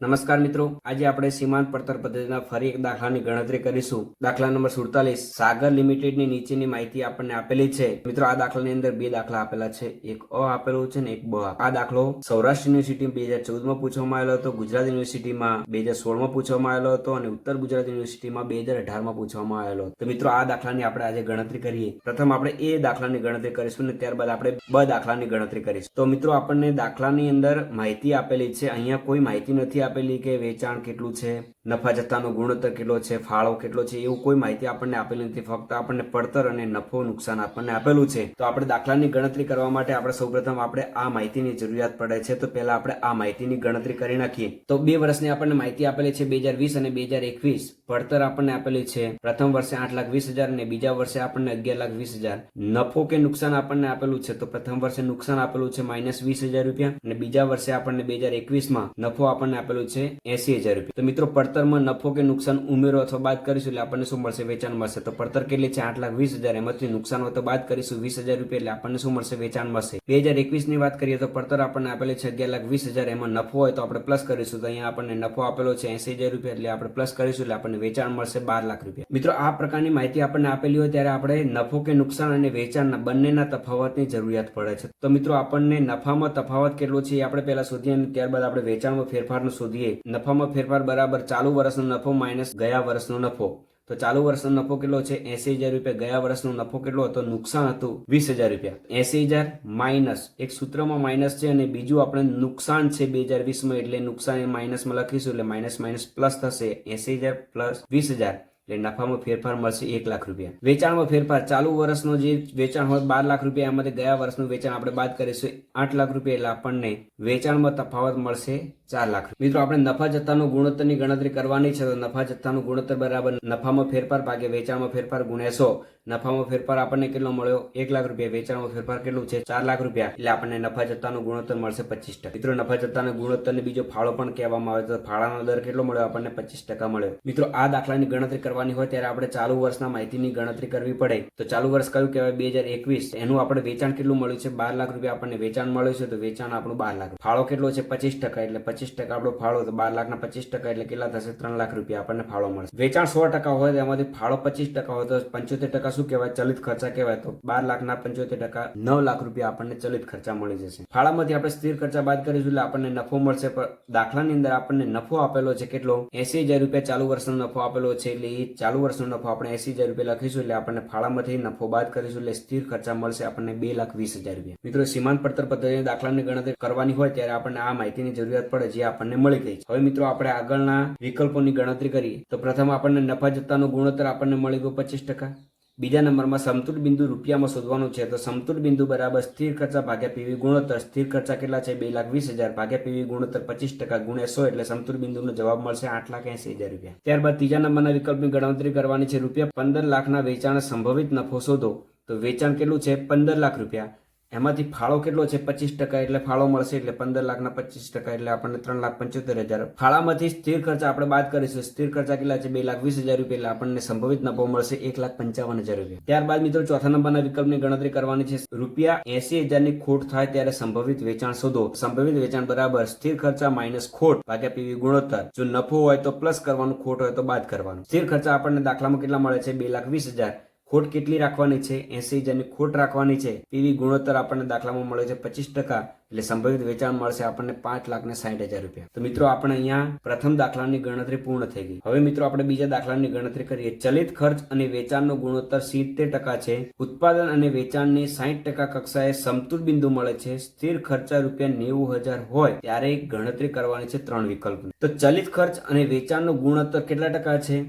નમસ્કાર મિત્રો, આજે આપણે સીમાંત પડતર પદ્ધતિના ફરી એક દાખલાની ગણતરી કરીશું. દાખલા નંબર 47 સાગર લિમિટેડની નીચેની માહિતી આપણને આપેલી છે. મિત્રો, આ દાખલાની અંદર બે દાખલા આપેલા છે, એક અ આપેલું છે ને એક બ. આ દાખલો સૌરાષ્ટ્ર યુનિવર્સિટી 2014માં પૂછવામાં આવેલો હતો, ગુજરાત યુનિવર્સિટીમાં 2016માં પૂછવામાં આવેલો હતો અને ઉત્તર ગુજરાત યુનિવર્સિટીમાં 2018માં પૂછવામાં આવેલો હતો. તો મિત્રો, આ દાખલાની આપણે આજે ગણતરી કરીએ. પ્રથમ આપણે એ દાખલાની ગણતરી કરીશું અને ત્યારબાદ આપણે બ દાખલાની ગણતરી કરીશું. તો મિત્રો, આપણને દાખલાની અંદર માહિતી આપેલી છે. અહીંયા કોઈ માહિતી નથી આપેલી કે વેચાણ કેટલું છે, નફા જથ્થાનો ગુણોત્તર કેટલો છે, ફાળો કેટલો છે, એવું કોઈ માહિતી આપણને આપેલી નથી. ફક્ત આપણને પડતર અને નફો નુકસાન આપણને આપેલું છે. તો આપણે દાખલાની ગણતરી કરવા માટે આપણે સૌપ્રથમ આપણે આ માહિતીની જરૂરિયાત પડે છે. તો પહેલા આપણે આ માહિતીની ગણતરી કરી નાખીએ. તો 2 વર્ષની આપણને માહિતી આપેલી છે, 2020 અને 2021. પડતર આપણને આપેલી છે પ્રથમ વર્ષે 8,20,000 અને બીજા વર્ષે આપણને 11,20,000. નફો કે નુકસાન આપણને આપેલું છે, તો પ્રથમ વર્ષે નુકસાન આપેલું છે -20,000 રૂપિયા અને બીજા વર્ષે આપણને 2021માં નફો આપણને આપેલું છે 80,000 રૂપિયા. તો મિત્રો, પડતરમાં નફો કે નુકસાન ઉમેરો અથવા બાદ કરીશું એટલે આપણને શું મળશે? વેચાણ મળશે. તો પડતર કેટલી છે? 8,20,000. એમાંથી નુકસાન હોય તો બાદ કરીશું 20,000 રૂપિયા એટલે આપણને શું મળશે? વેચાણ મળશે. 2021 ની વાત કરીએ તો પડતર આપણને આપેલી છે 11,20,000. એમાં નફો હોય તો આપણે પ્લસ કરીશું. તો અહીંયા આપણને નફો આપેલો છે 80,000 રૂપિયા એટલે આપણે પ્લસ કરીશું એટલે આપણને વેચાણ મળશે 12 લાખ રૂપિયા. મિત્રો, આ પ્રકારની માહિતી આપણને આપેલી હોય ત્યારે આપણે નફો કે નુકસાન અને વેચાણના બંનેના તફાવતની જરૂરિયાત પડે છે. તો મિત્રો, આપણને નફામાં તફાવત કેટલો છે એ આપણે પહેલા શોધીએ અને ત્યારબાદ આપણે વેચાણમાં ફેરફારનો શોધીએ. નફામાં ફેરફાર બરાબર ચાલુ વર્ષનો નફો માઇનસ ગયા વર્ષનો નફો. તો ચાલુ વર્ષનો નફો કેટલો છે? 80,000 રૂપિયા. ગયા વર્ષનો નફો કેટલો હતો? નુકસાન હતું 20,000 રૂપિયા. 80,000 માઇનસ એક સૂત્રમાં માઇનસ છે અને બીજું આપણે નુકસાન છે 2020માં એટલે નુકસાન એ માઇનસમાં લખીશું એટલે માઇનસ માઇનસ પ્લસ થશે. 80,000 પ્લસ 20,000 એટલે નફામાં ફેરફાર મળશે 1 લાખ રૂપિયા. વેચાણમાં ફેરફાર ચાલુ વર્ષનો જે વેચાણ હોય 12 લાખ રૂપિયા, એમાંથી ગયા વર્ષનું વેચાણ આપણે બાદ કરીશું 8 લાખ રૂપિયા એટલે આપણને વેચાણમાં તફાવત મળશે 4 લાખ. મિત્રો, આપણે નફા જથ્થાનો ગુણોત્તરની ગણતરી કરવાની છે. તો નફા જથ્થાનો ગુણોત્તર બરાબર નફામાં ફેરફાર ભાગે વેચાણમાં ફેરફાર ગુણ્યા 100. નફામાં ફેરફાર આપણને કેટલો મળ્યો? 1 લાખ રૂપિયા. વેચાણમાં ફેરફાર કેટલું છે? 4 લાખ રૂપિયા. એટલે આપણને નફા જથ્થાનો ગુણોત્તર મળશે 25%. મિત્રો, નફા જથ્થાના ગુણોત્તરને બીજો ફાળો પણ કહેવામાં આવે. તો ફાળાનો દર કેટલો મળ્યો? આપણને 25% મળ્યો. મિત્રો, આ દાખલાની ગણતરી કરવાની હોય ત્યારે આપણે ચાલુ વર્ષના માહિતીની ગણતરી કરવી પડે. તો ચાલુ વર્ષ કયું કહેવાય? 2021. એનું આપણે વેચાણ કેટલું મળ્યું છે? 12 લાખ રૂપિયા આપણને વેચાણ મળ્યું છે. તો વેચાણ આપણું 12 લાખ. ફાળો કેટલો છે? 25%. એટલે 25% આપણો ફાળો. તો 12 લાખના 25% એટલે કેટલા થશે? 3 લાખ રૂપિયા આપણને ફાળો મળશે. વેચાણ 100% હોય તો એમાંથી ફાળો 25% હોય તો 75% શું કહેવાય? ચલિત ખર્ચા કહેવાય. તો 12 લાખના 75% 9 લાખ રૂપિયા આપણને ચલિત ખર્ચા મળી જશે. ફાળામાંથી આપણે સ્થિર ખર્ચા બાદ કરીશું એટલે આપણને નફો મળશે. પણ દાખલાની અંદર આપણને નફો આપેલો છે કેટલો? 80,000 રૂપિયા ચાલુ વર્ષનો નફો આપેલો છે. એટલે એ ચાલુ વર્ષનો નફો આપણે 80,000 રૂપિયા લખીશું એટલે આપણને ફાળામાંથી નફો બાદ કરીશું એટલે સ્થિર ખર્ચા મળશે આપણને 2,20,000 રૂપિયા. મિત્રો, સીમાંત પડતર પદ્ધતિની દાખલાની ગણતરી કરવાની હોય ત્યારે આપણને આ માહિતીની જરૂરિયાત પડે જે આપણને મળી ગઈ છે. હવે મિત્રો, આપણે આગળના વિકલ્પોની ગણતરી કરીએ. તો પ્રથમ આપણને નફા જથ્થાનો ગુણોત્તર આપણને મળી ગયો 25%. બીજા નંબરમાં સમતુલ બિંદુ રૂપિયામાં શોધવાનું છે. તો સમતુલ બિંદુ બરાબર સ્થિર ખર્ચા ભાગ્યા પીવી ગુણોત્તર. સ્થિર ખર્ચા કેટલા છે? 2,20,000 ભાગ્યા પીવી ગુણોત્તર 25% ગુણ્યા 100 એટલે સમતુલ બિંદુનો જવાબ મળશે 8,80,000 રૂપિયા. ત્યારબાદ ત્રીજા નંબરના વિકલ્પની ગણતરી કરવાની છે. રૂપિયા 15 લાખના વેચાણ સંભવિત નફો શોધો. તો વેચાણ કેટલું છે? 15 લાખ રૂપિયા. એમાંથી ફાળો કેટલો છે? 25% એટલે ફાળો મળશે એટલે 15 લાખના 25% એટલે આપણને 3,75,000. ફાળામાંથી સ્થિર ખર્ચા આપણે બાદ કરીશું. સ્થિર ખર્ચા કેટલા છે? 2,20,000 રૂપિયા એટલે આપણને સંભવિત નફો મળશે 1,55,000 રૂપિયા. ત્યારબાદ મિત્રો, ચોથા નંબરના વિકલ્પની ગણતરી કરવાની છે. રૂપિયા 80,000 ની ખોટ થાય ત્યારે સંભવિત વેચાણ શોધો. સંભવિત વેચાણ બરાબર સ્થિર ખર્ચા માઇનસ ખોટ ભાગ્યા પીવી ગુણોત્તર. જો નફો હોય તો પ્લસ કરવાનું, ખોટ હોય તો બાદ કરવાનું. સ્થિર ખર્ચા આપણને દાખલામાં કેટલા મળે છે? 2,20,000. ખોટ કેટલી રાખવાની છે? 80,000 ની ખોટ રાખવાની છે. પીવી ગુણોત્તર આપણને દાખલામાં મળે છે 25%. એટલે સંભવિત વેચાણ મળશે આપણને 5,60,000 રૂપિયા. તો મિત્રો, આપણે અહીંયા પ્રથમ દાખલાની ગણતરી પૂર્ણ થઈ ગઈ. હવે મિત્રો, આપણે બીજા દાખલાની ગણતરી કરીએ. ચલિત ખર્ચ અને વેચાણનો ગુણોત્તર 70% છે. ઉત્પાદન અને વેચાણની 60% કક્ષાએ સમતુલ બિંદુ મળે છે. સ્થિર ખર્ચા રૂપિયા 90,000 હોય ત્યારે ગણતરી કરવાની છે 3 વિકલ્પ. તો ચલિત ખર્ચ અને વેચાણનો ગુણોત્તર કેટલા ટકા છે?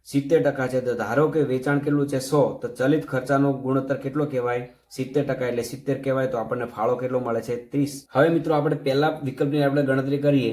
70% છે. તો ધારો કે વેચાણ કેટલું છે? 100. તો ચલિત ખર્ચાનો ગુણોત્તર કેટલો કહેવાય? 70% એટલે 70 કહેવાય. તો આપણને ફાળો કેટલો મળે છે? 30. હવે મિત્રો, આપણે પહેલા વિકલ્પની આપણે ગણતરી કરીએ.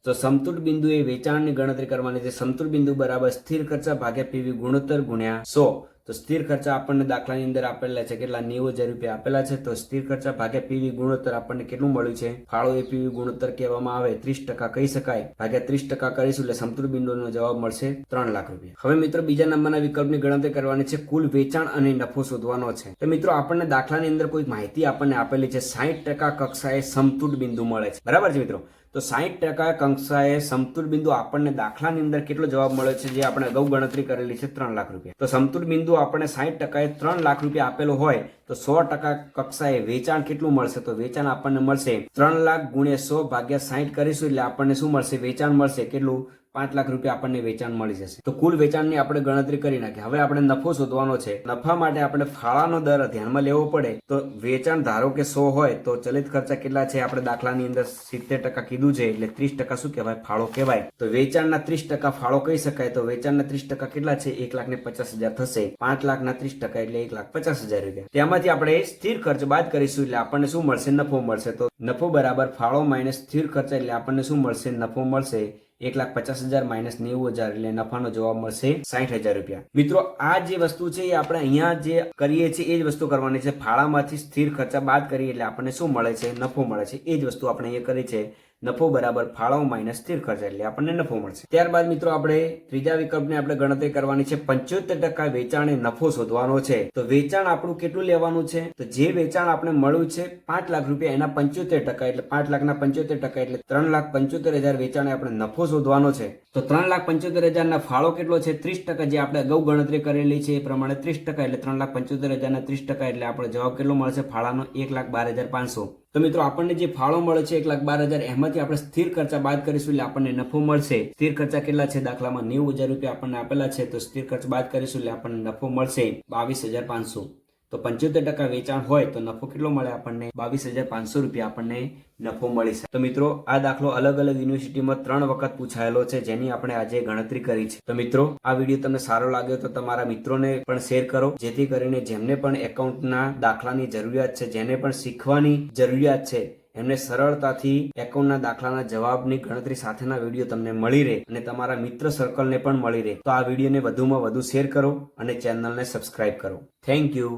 તો સમતુલ બિંદુ એ વેચાણની ગણતરી કરવાની છે. સમતુલ બિંદુ બરાબર સ્થિર ખર્ચા ભાગ્યા પીવી ગુણોત્તર ગુણ્યા 100. તો સ્થિર ખર્ચા આપણને દાખલાની અંદર આપેલા છે કેટલા? 90,000 રૂપિયા આપેલા છે. તો સ્થિર ખર્ચા ભાગ્યા પીવી ગુણોત્તર આપણને કેટલું મળ્યું છે? ફાળો એ પીવી ગુણોત્તર કહેવામાં આવે 30% કહી શકાય. ભાગ્યા 30% કરીશું એટલે સમતુલ બિંદુનો જવાબ મળશે 3 લાખ રૂપિયા. હવે મિત્રો, બીજા નંબરના વિકલ્પની ગણતરી કરવાની છે. કુલ વેચાણ અને નફો શોધવાનો છે. તો મિત્રો, આપણને દાખલાની અંદર કોઈ માહિતી આપણને આપેલી છે. 60% કક્ષાએ સમતુલ બિંદુ મળે છે. બરાબર છે મિત્રો? તો 60% કક્ષાએ સમતુલ બિંદુ આપણને દાખલાની અંદર કેટલો જવાબ મળ્યો છે, જે આપણે અગાઉ ગણતરી કરેલી છે 3 લાખ રૂપિયા. તો સમતુલ બિંદુ આપણને 60% 3 લાખ રૂપિયા આપેલો હોય તો 100% કક્ષાએ વેચાણ કેટલું મળશે? તો વેચાણ આપણને મળશે 3 લાખ ગુણ્યા 100 ભાગ્યા 60 કરીશું એટલે આપણને શું મળશે? વેચાણ મળશે કેટલું? 5 લાખ રૂપિયા આપણને વેચાણ મળી જશે. તો કુલ વેચાણની આપણે ગણતરી કરી નાખીએ. હવે આપણે નફો શોધવાનો છે. નફા માટે આપણે ફાળાનો દર ધ્યાનમાં લેવો પડે. તો વેચાણ ધારો કે 100 હોય તો ચલિત ખર્ચા કેટલા છે? આપણે દાખલાની અંદર 70% કીધું છે એટલે 30% શું કહેવાય? ફાળો કહેવાય. તો વેચાણના 30% ફાળો કહી શકાય. તો વેચાણના 30% કેટલા છે? 1,50,000 થશે. 5 લાખના 30% એટલે 1,50,000 રૂપિયા. ત્યાંમાંથી આપણે સ્થિર ખર્ચ બાદ કરીશું એટલે આપણને શું મળશે? નફો મળશે. તો નફો બરાબર ફાળો માઇનસ સ્થિર ખર્ચ એટલે આપણને શું મળશે? નફો મળશે 1,50,000 માઇનસ 90,000 એટલે નફાનો જવાબ મળશે 60,000 રૂપિયા. મિત્રો આ જે વસ્તુ છે એ આપણે અહીંયા જે કરીએ છીએ એ જ વસ્તુ કરવાની છે. ફાળામાંથી સ્થિર ખર્ચા બાદ કરીએ એટલે આપણને શું મળે છે? નફો મળે છે. એ જ વસ્તુ આપણે અહીંયા કરી છે. નફો બરાબર ફાળો માઇનસ સ્થિર ખર્ચ એટલે આપણને નફો મળશે. ત્યારબાદ મિત્રો આપણે ત્રીજા વિકલ્પની આપણે ગણતરી કરવાની છે. 75% વેચાણે નફો શોધવાનો છે. તો વેચાણ આપણું કેટલું લેવાનું છે? તો જે વેચાણ આપણે મળ્યું છે 5 લાખ રૂપિયા એના 75% એટલે 5 લાખના 75% એટલે 3,75,000 વેચાણે આપણે નફો શોધવાનો છે. તો 3,75,000 ના ફાળો કેટલો છે? 30%, જે આપણે અગાઉ ગણતરી કરેલી છે એ પ્રમાણે 30% એટલે 3,75,000 ના 30% એટલે આપણો જવાબ કેટલો મળશે? ફાળાનો 1,12,500. તો મિત્રો આપણને જે ફાળો મળે છે 1,12,000 એમાંથી આપણે સ્થિર ખર્ચા બાદ કરીશું એટલે આપણને નફો મળશે. સ્થિર ખર્ચા કેટલા છે? દાખલામાં 90,000 રૂપિયા આપણને આપેલા છે તો સ્થિર ખર્ચ બાદ કરીશું એટલે આપણને નફો મળશે 22,500. તો 75% વેચાણ હોય તો નફો કેટલો મળે આપણને? 22,500 રૂપિયા આપણને નફો મળી શકે. તો મિત્રો આ દાખલો અલગ અલગ યુનિવર્સિટીમાં 3 વખત પૂછાયેલો છે જેની આપણે આજે ગણતરી કરી છે. તો મિત્રો આ વિડીયો તમને સારો લાગ્યો તો તમારા મિત્રોને પણ શેર કરો, જેથી કરીને જેમને પણ એકાઉન્ટના દાખલાની જરૂરિયાત છે, જેને પણ શીખવાની જરૂરિયાત છે, એમને સરળતાથી એકાઉન્ટના દાખલાના જવાબની ગણતરી સાથેના વિડીયો તમને મળી રહે અને તમારા મિત્ર સર્કલને પણ મળી રહે. તો આ વિડીયોને વધુમાં વધુ શેર કરો અને ચેનલને સબસ્ક્રાઇબ કરો. Thank you.